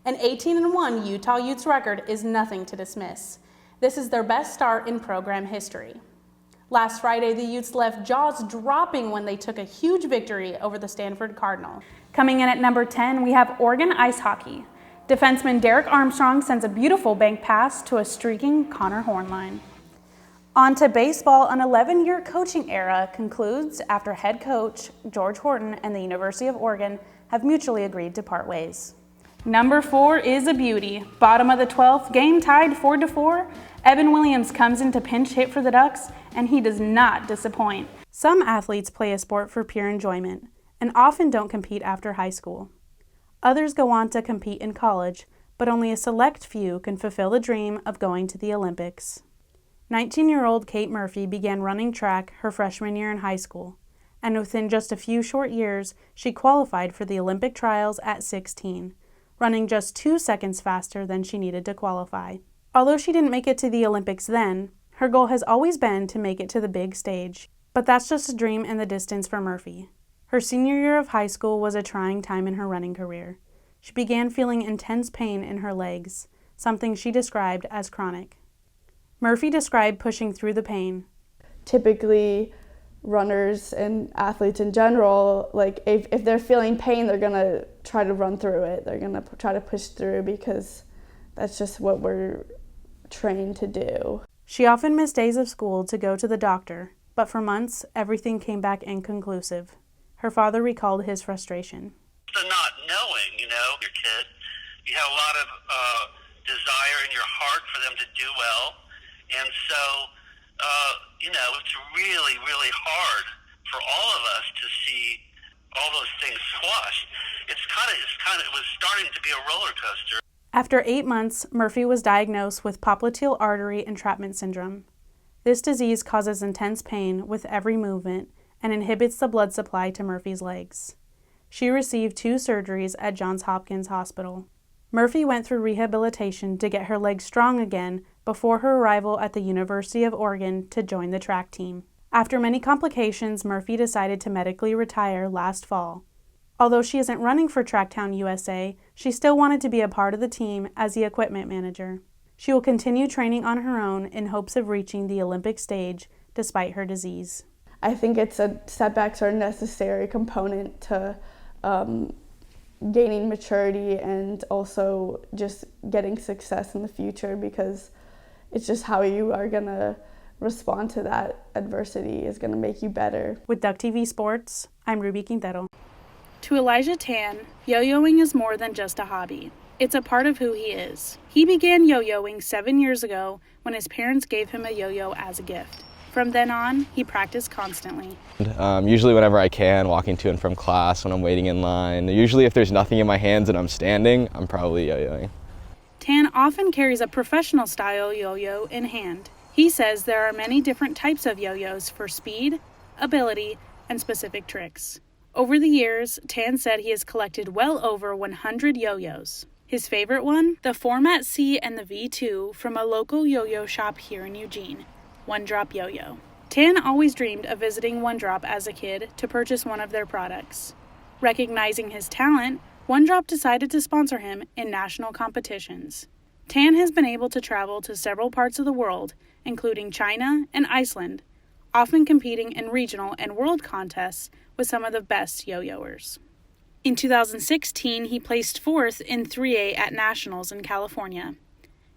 An 18-1 Utah Utes record is nothing to dismiss. This is their best start in program history. Last Friday, the Utes left jaws dropping when they took a huge victory over the Stanford Cardinal. Coming in at number 10, we have Oregon ice hockey. Defenseman Derek Armstrong sends a beautiful bank pass to a streaking Connor Hornline. On to baseball, an 11-year coaching era concludes after head coach George Horton and the University of Oregon have mutually agreed to part ways. Number 4 is a beauty. Bottom of the 12th, game tied 4-4. Evan Williams comes in to pinch hit for the Ducks, and he does not disappoint. Some athletes play a sport for pure enjoyment and often don't compete after high school. Others go on to compete in college, but only a select few can fulfill the dream of going to the Olympics. 19-year-old Kate Murphy began running track her freshman year in high school, and within just a few short years, she qualified for the Olympic trials at 16, running just 2 seconds faster than she needed to qualify. Although she didn't make it to the Olympics then, her goal has always been to make it to the big stage. But that's just a dream in the distance for Murphy. Her senior year of high school was a trying time in her running career. She began feeling intense pain in her legs, something she described as chronic. Murphy described pushing through the pain. Typically, runners and athletes in general, like if they're feeling pain, they're gonna try to run through it. They're gonna try to push through because that's just what we're trained to do. She often missed days of school to go to the doctor, but for months, everything came back inconclusive. Her father recalled his frustration. The not knowing, your kid, you have a lot of desire in your heart for them to do well. And so, it's really, really hard for all of us to see all those things squashed. It was starting to be a roller coaster. After 8 months, Murphy was diagnosed with popliteal artery entrapment syndrome. This disease causes intense pain with every movement and inhibits the blood supply to Murphy's legs. She received 2 surgeries at Johns Hopkins Hospital. Murphy went through rehabilitation to get her legs strong again before her arrival at the University of Oregon to join the track team. After many complications, Murphy decided to medically retire last fall. Although she isn't running for Tracktown USA, she still wanted to be a part of the team as the equipment manager. She will continue training on her own in hopes of reaching the Olympic stage despite her disease. I think setbacks are a necessary component to gaining maturity and also just getting success in the future, because it's just how you are going to respond to that adversity is going to make you better. With Duck TV Sports, I'm Ruby Quintero. To Elijah Tan, yo-yoing is more than just a hobby. It's a part of who he is. He began yo-yoing 7 years ago when his parents gave him a yo-yo as a gift. From then on, he practiced constantly. Usually whenever I can, walking to and from class, when I'm waiting in line. Usually if there's nothing in my hands and I'm standing, I'm probably yo-yoing. Tan often carries a professional-style yo-yo in hand. He says there are many different types of yo-yos for speed, ability, and specific tricks. Over the years, Tan said he has collected well over 100 yo-yos. His favorite one? The Format C and the V2 from a local yo-yo shop here in Eugene, One Drop Yo-Yo. Tan always dreamed of visiting One Drop as a kid to purchase one of their products. Recognizing his talent, One Drop decided to sponsor him in national competitions. Tan has been able to travel to several parts of the world, including China and Iceland, often competing in regional and world contests with some of the best yo-yoers. In 2016, he placed 4th in 3A at Nationals in California.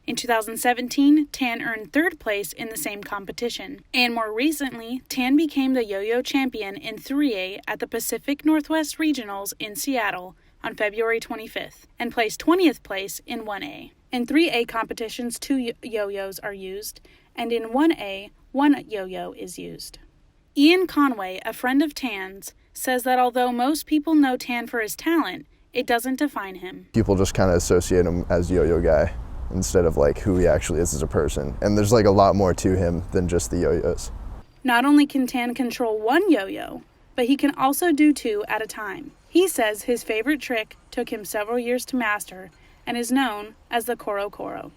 In 2017, Tan earned 3rd place in the same competition. And more recently, Tan became the yo-yo champion in 3A at the Pacific Northwest Regionals in Seattle on February 25th, and placed 20th place in 1A. In 3A competitions, 2 yo-yos are used, and in 1A, 1 yo-yo is used. Ian Conway, a friend of Tan's, says that although most people know Tan for his talent, it doesn't define him. People just kind of associate him as yo-yo guy instead of who he actually is as a person. And there's a lot more to him than just the yo-yos. Not only can Tan control 1 yo-yo, but he can also do 2 at a time. He says his favorite trick took him several years to master and is known as the Koro Koro.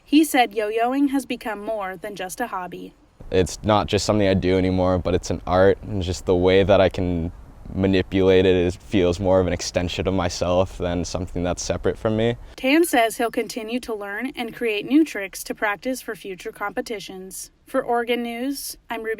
He said yo-yoing has become more than just a hobby. It's not just something I do anymore, but it's an art and just the way that I can manipulate it. It feels more of an extension of myself than something that's separate from me. Tan says he'll continue to learn and create new tricks to practice for future competitions. For Oregon News, I'm Ruby